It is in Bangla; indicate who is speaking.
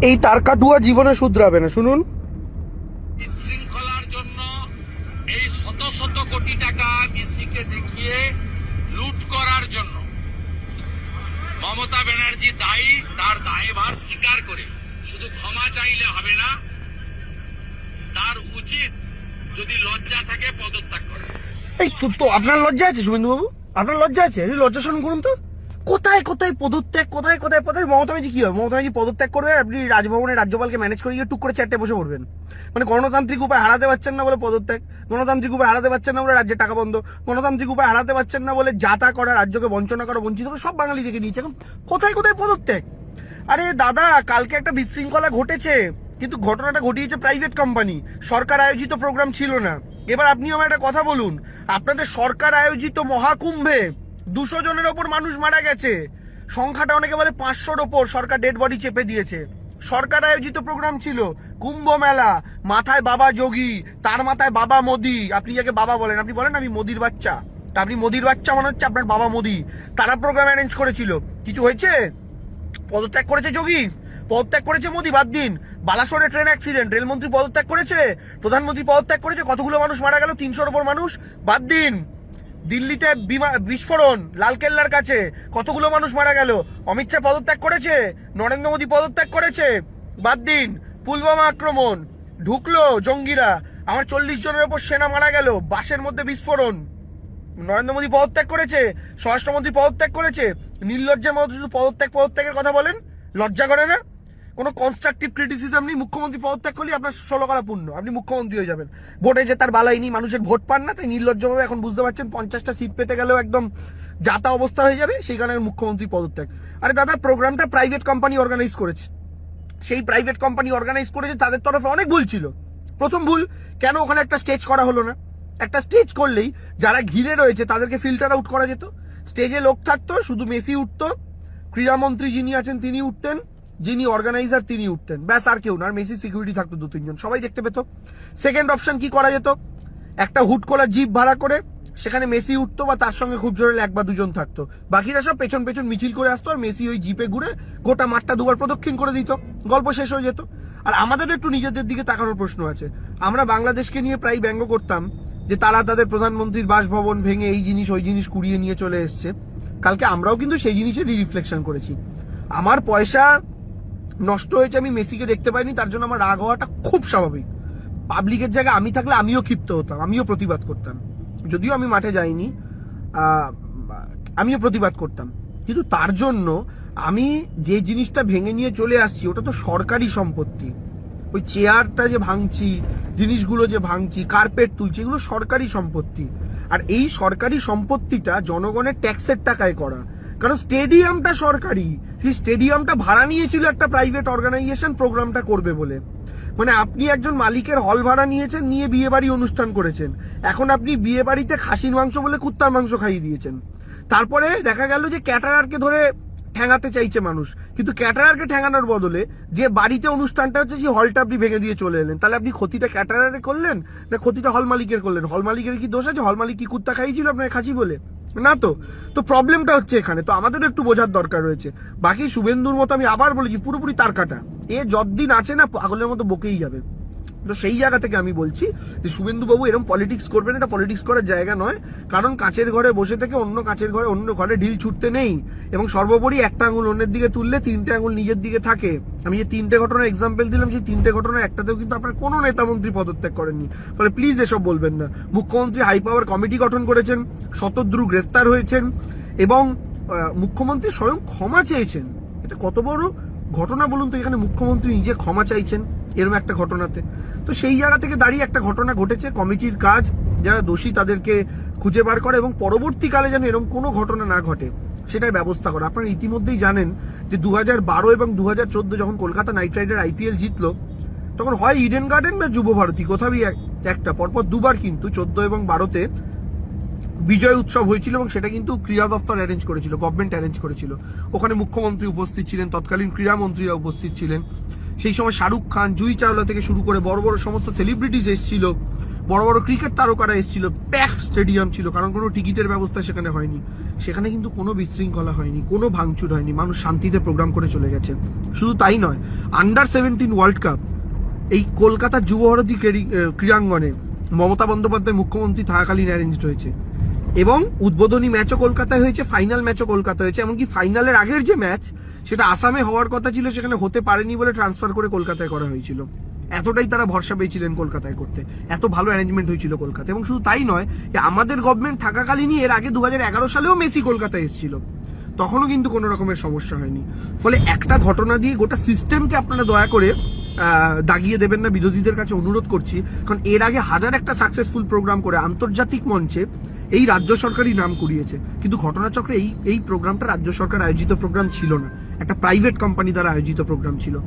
Speaker 1: এই তার কাটুয়া জীবনে শুধরাবে না। শুনুন,
Speaker 2: বিশৃঙ্খলার জন্য এই শত শত কোটি টাকা মেসিকে দেখিয়ে লুট করার জন্য মমতা ব্যানার্জি দায়ী। তার দায়ভার স্বীকার করে শুধু ক্ষমা চাইলে হবে না, তার উচিত যদি লজ্জা থাকে পদত্যাগ করে।
Speaker 1: এই তো আপনার লজ্জা আছে শুভেন্দু বাবু? আপনার লজ্জা আছে? লজ্জা শোন করুন তো। কোথায় কোথায় পদত্যাগ, কোথায় কোথায় পদত্যাগ। মমতা ব্যানার্জি কি হবে? মমতা ব্যানার্জি পদত্যাগ করবে, আপনি রাজভবনে রাজ্যপালকে ম্যানেজ করে গিয়ে টুক করে চারটে বসে পড়বেন। মানে গণতান্ত্রিক উপায় হারাতে পারছেন না বলে পদত্যাগ, গণতান্ত্রিক উপায় হারাতে পারছেন না বলে রাজ্যের টাকা বন্ধ, গণতান্ত্রিক উপায় হারাতে পারছেন না বলে যাতা করা, রাজ্যকে বঞ্চনা করা, বঞ্চিত করে সব বাঙালি থেকে নিয়েছে। এখন কোথায় কোথায় পদত্যাগ? আরে দাদা, কালকে একটা বিশৃঙ্খলা ঘটেছে, কিন্তু ঘটনাটা ঘটিয়েছে প্রাইভেট কোম্পানি, সরকার আয়োজিত প্রোগ্রাম ছিল না। এবার আপনি আমার একটা কথা বলুন, আপনাদের সরকার আয়োজিত মহাকুম্ভে 200 জনের ওপর মানুষ মারা গেছে, সংখ্যাটা অনেকে বলে 500-র ওপর, সরকার ডেড বডি চেপে দিয়েছে। সরকার আয়োজিত প্রোগ্রাম ছিল, কুম্ভ মেলা, মাথায় বাবা যোগী, তার মাথায় বাবা মোদি। আপনি যাকে বাবা বলেন, আপনি বলেন আমি মোদির বাচ্চা, তা আপনি মোদির বাচ্চা মনে হচ্ছে আপনার বাবা মোদি। তারা প্রোগ্রাম অ্যারেঞ্জ করেছিল, কিছু হয়েছে? পদত্যাগ করেছে যোগী, পদত্যাগ করেছে মোদি, বাদ দিন। বালাসোরে ট্রেন অ্যাক্সিডেন্ট, রেলমন্ত্রী পদত্যাগ করেছে, প্রধানমন্ত্রী পদত্যাগ করেছে, কতগুলো মানুষ মারা গেল, 300-র ওপর মানুষ, বাদ দিন। দিল্লিতে বিস্ফোরণ লালকেল্লার কাছে, কতগুলো মানুষ মারা গেল, অমিত শাহ পদত্যাগ করেছে, নরেন্দ্র মোদী পদত্যাগ করেছে, বাদ দিন। পুলওয়ামা আক্রমণ, ঢুকলো জঙ্গিরা, আমার 40 জনের ওপর সেনা মারা গেল, বাসের মধ্যে বিস্ফোরণ, নরেন্দ্র মোদী পদত্যাগ করেছে, স্বরাষ্ট্রমন্ত্রী পদত্যাগ করেছে। নির্লজ্জের মতো শুধু পদত্যাগের কথা বলেন, লজ্জা করে না? কোনো কনস্ট্রাকটিভ ক্রিটিসিজম নেই। মুখ্যমন্ত্রী পদত্যাগ করলে আপনার 16 করা পূর্ণ, আপনি মুখ্যমন্ত্রী হয়ে যাবেন। ভোটে জেতার বালাই নেই, মানুষের ভোট পান না, তাই নির্লজ্জভাবে এখন বুঝতে পারছেন 50টা সিট পেতে গেলেও একদম যাতা অবস্থা হয়ে যাবে, সেই কারণে মুখ্যমন্ত্রী পদত্যাগ। আরে দাদা, প্রোগ্রামটা প্রাইভেট কোম্পানি অর্গানাইজ করেছে, সেই প্রাইভেট কোম্পানি অর্গানাইজ করেছে, তাদের তরফে অনেক ভুল ছিল। প্রথম ভুল, কেন ওখানে একটা স্টেজ করা হলো না? একটা স্টেজ করলেই যারা ঘিরে রয়েছে তাদেরকে ফিল্টার আউট করা যেত। স্টেজে লোক থাকতো, শুধু মেসি উঠতো, ক্রীড়ামন্ত্রী যিনি আছেন তিনি উঠতেন, যিনি অর্গানাইজার তিনি উঠতেন, ব্যাস, আর কেউ না। আর মেসি সিকিউরিটি থাকতো 2-3 জন, সবাই দেখতে পেত। সেকেন্ড অপশন কি করা যেত? একটা হুট খোলা জিপ ভাড়া করে সেখানে মেসি উঠতো, বা তার সঙ্গে খুব জোরে 1 বা 2 জন থাকতো, বাকিরা সব পেছন পেছন মিছিল করে আসতো, আর মেসি ওই জিপে ঘুরে গোটা মাঠটা দুবার প্রদক্ষিণ করে দিত, গল্প শেষ হয়ে যেত। আর আমাদেরও একটু নিজেদের দিকে তাকানোর প্রশ্ন আছে। আমরা বাংলাদেশকে নিয়ে প্রায় ব্যঙ্গ করতাম যে তারা তাদের প্রধানমন্ত্রীর বাসভবন ভেঙে এই জিনিস ওই জিনিস কুড়িয়ে নিয়ে চলে এসছে। কালকে আমরাও কিন্তু সেই জিনিসেরই রিফ্লেকশন করেছি। আমার পয়সা নষ্ট হয়েছে, আমি মেসিকে দেখতে পাইনি, তার জন্য আমার রাগ হওয়াটা খুব স্বাভাবিক। পাবলিকের জায়গায় আমি থাকলে আমিও ক্ষিপ্ত হতাম, আমিও প্রতিবাদ করতাম। যদিও আমি মাঠে যাইনি, আমিও প্রতিবাদ করতাম, কিন্তু তার জন্য আমি যে জিনিসটা ভেঙে নিয়ে চলে আসছি ওটা তো সরকারি সম্পত্তি। ওই চেয়ারটা যে ভাঙছি, জিনিসগুলো যে ভাঙছি, কার্পেট তুলছি, এগুলো সরকারি সম্পত্তি। আর এই সরকারি সম্পত্তিটা জনগণের ট্যাক্সের টাকায় করা, কারণ স্টেডিয়ামটা সরকারি, সেই স্টেডিয়ামটা ভাড়া নিয়েছিল একটা প্রাইভেট অর্গানাইজেশন প্রোগ্রামটা করবে বলে। মানে আপনি একজন মালিকের হল ভাড়া নিয়েছেন, নিয়ে বিয়ে বাড়ি অনুষ্ঠান করেছেন, এখন আপনি বিয়ে বাড়িতে খাসির মাংস বলে কুত্তার মাংস খাইয়ে দিয়েছেন। তারপরে দেখা গেল যে ক্যাটারারকে ধরে ঠ্যাঙাতে চাইছে মানুষ, কিন্তু ক্যাটারারকে ঠ্যাঙানোর বদলে যে বাড়িতে অনুষ্ঠানটা হচ্ছে সেই হলটা আপনি ভেঙে দিয়ে চলে এলেন। তাহলে আপনি ক্ষতিটা ক্যাটারারে করলেন না ক্ষতিটা হল মালিকের করলেন? হল মালিকের কি দোষ আছে? হল মালিক কি কুত্তা খাইয়েছিল আপনাকে খাসি বলে? না তো। তো প্রবলেমটা হচ্ছে এখানে, তো আমাদেরও একটু বোঝার দরকার রয়েছে। বাকি শুভেন্দুর মতো আমি আবার বলেছি, পুরোপুরি তার কাটা, এ যতদিন আছে না পাগলের মতো বকেই যাবে। তো সেই জায়গা থেকে আমি বলছি যে শুভেন্দু বাবু এরকম পলিটিক্স করবেন, এটা পলিটিক্স করার জায়গা নয়। কারণ কাঁচের ঘরে বসে থেকে অন্য কাঁচের ঘরে অন্য ঘরে ঢিল ছুটতে নেই, এবং সর্বোপরি একটা আঙুল অন্যের দিকে তুললে 3টে আঙুল নিজের দিকে থাকে। আমি যে 3টে ঘটনার এক্সাম্পল দিলাম, সেই 3টে ঘটনার একটাতেও কিন্তু আপনার কোনো নেতা মন্ত্রী পদত্যাগ করেননি। ফলে প্লিজ এসব বলবেন না। মুখ্যমন্ত্রী হাই পাওয়ার কমিটি গঠন করেছেন, শতদ্রু গ্রেফতার হয়েছেন, এবং মুখ্যমন্ত্রী স্বয়ং ক্ষমা চেয়েছেন। এটা কত বড় ঘটনা বলুন তো, এখানে মুখ্যমন্ত্রী নিজে ক্ষমা চাইছেন এরকম একটা ঘটনাতে। তো সেই জায়গা থেকে দাঁড়িয়ে একটা ঘটনা ঘটেছে, কমিটির কাজ যারা দোষী তাদেরকে খুঁজে বার করে, এবং পরবর্তীকালে যেন এরকম কোনো ঘটনা না ঘটে সেটার ব্যবস্থা করা। আপনারা ইতিমধ্যেই জানেন যে 2012 এবং 2014 যখন কলকাতা নাইট রাইডার IPL জিতলো, তখন হয় ইডেন গার্ডেন বা যুব ভারতী, কোথাও একটা, পরপর দুবার কিন্তু 14 এবং 12-তে বিজয় উৎসব হয়েছিল, এবং সেটা কিন্তু ক্রীড়া দপ্তর অ্যারেঞ্জ করেছিল, গভর্নমেন্ট অ্যারেঞ্জ করেছিল। ওখানে মুখ্যমন্ত্রী উপস্থিত ছিলেন, তৎকালীন ক্রীড়ামন্ত্রীরা উপস্থিত ছিলেন। সেই সময় শাহরুখ খান, জুহি চাওলা থেকে শুরু করে বড় বড় সমস্ত সেলিব্রিটিজ এসেছিল। বড় বড় ক্রিকেট তারকারা এসেছিল, প্যাক স্টেডিয়াম ছিল, কারণ কোনো টিকিটের ব্যবস্থা সেখানে হয়নি। সেখানে কিন্তু কোনো বিশৃঙ্খলা হয়নি, কোনো ভাঙচুর হয়নি, মানুষ শান্তিতে প্রোগ্রাম করে চলে গেছে। শুধু তাই নয়, আন্ডার 17 ওয়ার্ল্ড কাপ এই কলকাতা যুবভারতী ক্রীড়াঙ্গনে মমতা বন্দ্যোপাধ্যায় মুখ্যমন্ত্রী থাকাকালীন অ্যারেঞ্জড হয়েছে, এবং উদ্বোধনী ম্যাচও কলকাতায় হয়েছে, ফাইনাল ম্যাচও কলকাতা হয়েছে। এমনকি ফাইনালের আগের যে ম্যাচ সেটা আসামে হওয়ার কথা ছিল, সেখানে হতে পারেনি বলে ট্রান্সফার করে কলকাতায় করা হয়েছিল। এতটাই তারা ভরসা পেয়েছিলেন কলকাতায় করতে, এত ভালো অ্যারেঞ্জমেন্ট হয়েছিল কলকাতায়। এবং শুধু তাই নয়, যে আমাদের গভর্নমেন্ট থাকাকালীনই এর আগে 2011 সালেও মেসি কলকাতায় এসেছিল, তখনও কিন্তু কোনো রকমের সমস্যা হয়নি। ফলে একটা ঘটনা দিয়ে গোটা সিস্টেমকে আপনারা দয়া করে দাগিয়ে দেবেন না, বিরোধীদের কাছে অনুরোধ করছি। কারণ এর আগে হাজার একটা সাকসেসফুল প্রোগ্রাম করে আন্তর্জাতিক মঞ্চে এই রাজ্য সরকারই নাম কুড়িয়েছে, কিন্তু ঘটনাচক্রে এই প্রোগ্রামটা রাজ্য সরকার আয়োজিত প্রোগ্রাম ছিল না, একটা প্রাইভেট কোম্পানি দ্বারা আয়োজিত প্রোগ্রাম ছিল।